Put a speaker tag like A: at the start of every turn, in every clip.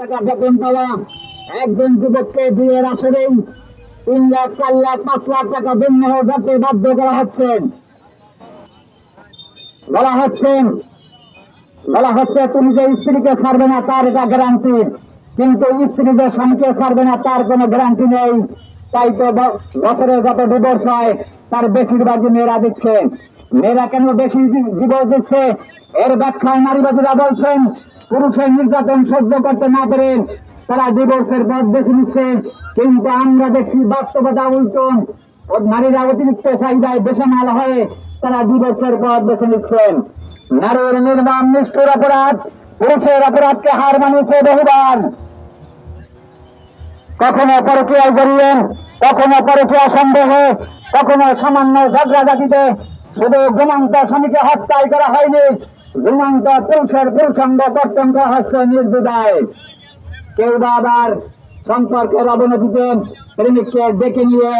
A: টাকা বেতন পাওয়া একজন যুবককে বিয়ের আসরেই 3 লাখ 4 লাখ 5 লাখ টাকা দেনমোহর দিতে বাধ্য করা হচ্ছে। বলা হচ্ছে তুমি যে স্ত্রীকে ছাড়বে না তার এটা গ্যারান্টি, কিন্তু স্ত্রী যে স্বামীকে ছাড়বে না তার কোনো গ্যারান্টি নেই। তাই তো বছরে যত ডিভোর্স হয় তার বেশিরভাগই মেয়েরা দিচ্ছে। মেয়েরা কেন বেশি ডিভোর্স দিচ্ছে এর ব্যাখ্যায় নারীবাদীরা বলছেন পুরুষের নির্যাতন সহ্য করতে না পেরে তারা ডিভোর্সের পথ বেছে নিচ্ছে। কিন্তু আমরা দেখছি বাস্তবতা উল্টো, নারীরা অতিরিক্ত চাহিদায় বেসামাল হয়ে তারা ডিভোর্সের পথ বেছে নিচ্ছেন। নারীর নির্মম নিষ্ঠুর অপরাধ পুরুষের অপরাধকে হার মানিয়েছে বহুবার। কখনো পরকীয়ায় জড়িয়ে, কখনো পরকীয়া সন্দেহে, কখনো সামান্য ঝগড়াঝাটিতে শুধু ঘুমন্ত স্বামীকে হত্যাই করা হয়নি, ঘুমন্ত পুরুষের পুরুষাঙ্গ কর্তন করা হচ্ছে নির্দ্বিধায়। কেউ বা আবার সম্পর্কের অবনতিতে প্রেমিককে ডেকে নিয়ে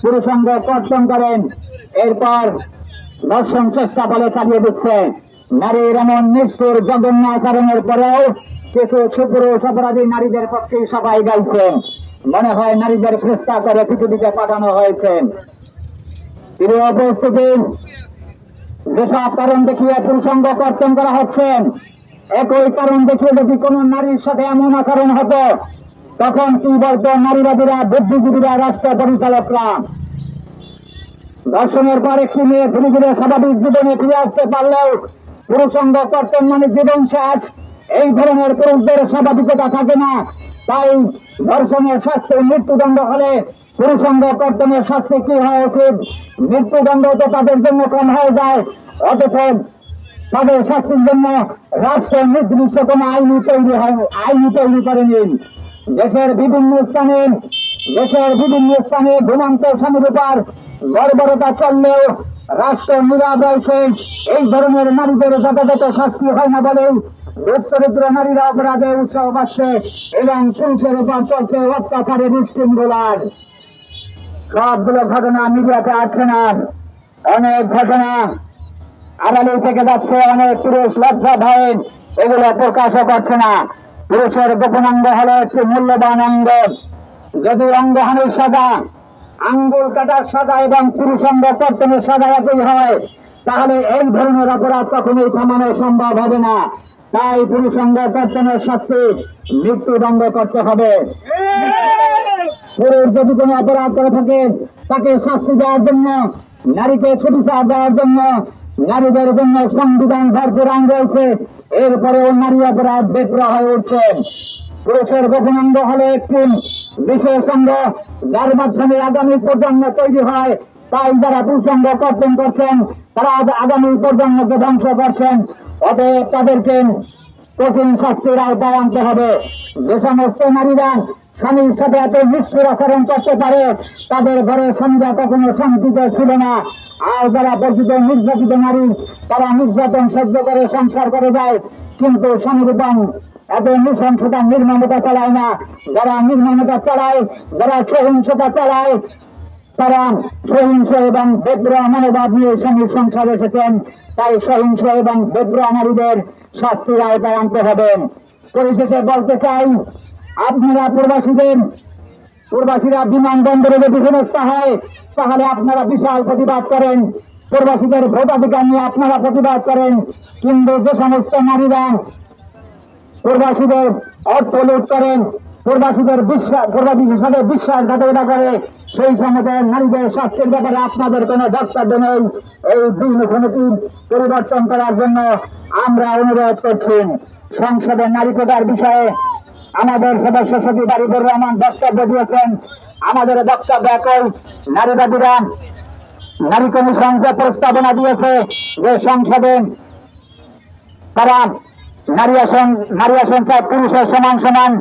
A: পুরুষাঙ্গ কর্তন করেন, এরপর ধর্ষণ চেষ্টা বলে চালিয়ে দিচ্ছে। নারীর এমন নিষ্ঠুর জঘন্য আচরণের পরেও কিছু সুপুরুষ অপরাধী নারীদের পক্ষে সবাই গাইছেন। মনে হয় নারীদের ফেরেশতা করে পৃথিবীতে পাঠানো হয়েছে। প্রিয় উপস্থিতি, যেসব কারণ দেখিয়ে পুরুষাঙ্গ কর্তন করা হচ্ছে, একই কারণ দেখিয়ে যদি কোন নারীর সাথে এমন আচরণ হতো তখন কি বলতো নারীবাদীরা, বুদ্ধিজীবীরা, রাষ্ট্র পরিচালকরা? ধর্ষণের পর একটি মেয়ে ধীরে ধীরে স্বাভাবিক জীবনে ফিরে আসতে পারলেও পুরুষাঙ্গ কর্তন মানে জীবন শেষ। এই ধরনের পুরুষদের স্বাভাবিকতা থাকে না। তাই ধর্ষণের শাস্তি মৃত্যুদণ্ড হলে পুরুষাঙ্গ কর্তনের শাস্তি কি হওয়া উচিত? মৃত্যুদণ্ড তো তাদের জন্য কম হয়ে যায়, অথচ তাদের শাস্তির জন্য রাষ্ট্রের নির্দিষ্ট কোন আইনি তৈরি করেনি। দেশের বিভিন্ন স্থানে ঘুমন্ত স্বামীর উপর বর্বরতা চললেও রাষ্ট্র নীরব রয়েছে। এই ধরনের নারীদের যথাযথ শাস্তি হয় না বলেই দুশ্চরিত্র নারীরা অপরাধে উৎসাহ পাচ্ছে এবং পুরুষের উপর চলছে অত্যাচারের শৃঙ্খলার। সবগুলো ঘটনা মিডিয়াতে আসছে না, অনেক ঘটনা আড়ালে থেকে যাচ্ছে। অনেক পুরুষ লজ্জা ভয়ে এগুলো প্রকাশও করছে না। পুরুষের গোপনাঙ্গ হলো একটি মূল্যবান অঙ্গ। যদি অঙ্গহানির সাজা, আঙ্গুল কাটার সাজা এবং পুরুষাঙ্গ কর্তনের সাজা একই হয়, তাহলে এই ধরনের অপরাধ কখনোই থামানো সম্ভব হবে না। তাই পুরুষাঙ্গ কর্তনের শাস্তি মৃত্যুদণ্ড করতে হবে। পুরুষ যদি কোনো অপরাধ করে থাকে তাকে শাস্তি দেওয়ার জন্য, নারীকে সুবিচার দেওয়ার জন্য নারীদের জন্য সংবিধান ভরপুর আইন রয়েছে। এরপরেও নারী অপরাধ বেপরোয়া হয়ে উঠছে। পুরুষের গোপনাঙ্গ হলে একটি বিশেষ অঙ্গ যার মাধ্যমে আগামী প্রজন্ম তৈরি হয়। তাই যারা পুরুষাঙ্গ কর্তন করছেন তারা আগামী প্রজন্মকে ধ্বংস করছেন। অতএব তাদেরকে কঠিন শাস্তির আওতায় আনতে হবে। যে সমস্ত নারীরা স্বামীর সাথে এত নিষ্ঠুর আচরণ করতে পারে তাদের ঘরে স্বামীরা কখনো শান্তিতে ছিল না। আর যারা প্রকৃত নির্যাতিত নারী তারা নির্যাতন সহ্য করে সংসার করে যায়, কিন্তু স্বামীর উপর এত নৃশংসতা নির্মমতা চালায় না। যারা নির্মমতা চালায়, যারা সহিংসতা চালায়, তারা সহিংস এবং বেপরোয়া মনোভাব নিয়ে স্বামীর সংসার এসেছেন। তাই সহিংস এবং বেপরোয়া নারীদের শাস্তির আওতায় আনতে হবে। পরিশেষে বলতে চাই, আপনারা প্রবাসীরা বিমানবন্দরে যদি হেনস্থা হয় তাহলে আপনারা বিশাল প্রতিবাদ করেন, প্রবাসীদের ভোটাধিকার নিয়ে আপনারা প্রতিবাদ করেন। কিন্তু যে সমস্ত নারীরা প্রবাসীদের অর্থ লুট করেন, প্রবাসীদের সাথে বিশ্বাসঘাতকতা করে, সেই সময় নারীদের স্বাস্থ্যের ব্যাপারে আপনাদের কোনো বক্তব্য নেই। এই নীতি পরিবর্তন করার জন্য আমরা অনুরোধ করছি। সংসদের নারী কোটার বিষয়ে আমাদের সদস্য সচিব আরিফুর রহমান বক্তব্য দিয়েছেন। আমাদের বক্তব্য একই। নারীবাদীরা নারী কমিশন যে প্রস্তাবনা দিয়েছে যে সংসদে তারা নারী আসন চায় পুরুষের সমান সমান,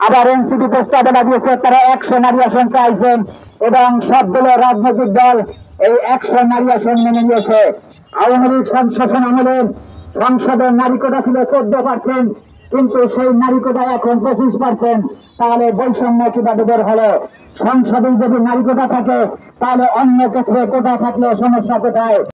A: আবার এনসিপি প্রস্তাবনা দিয়েছে তারা 100 নারী আসন চাইছেন এবং সবগুলো রাজনৈতিক দল এই 100 নারী আসন মেনে নিয়েছে। আওয়ামী লীগ শাসন আমলে সংসদের নারী কোটা ছিল 14%, কিন্তু সেই নারী কোটা এখন 25%। তাহলে বৈষম্য কিভাবে বের হলো? সংসদে যদি নারী কোটা থাকে তাহলে অন্য ক্ষেত্রে কোটা থাকলে সমস্যা কোথায়?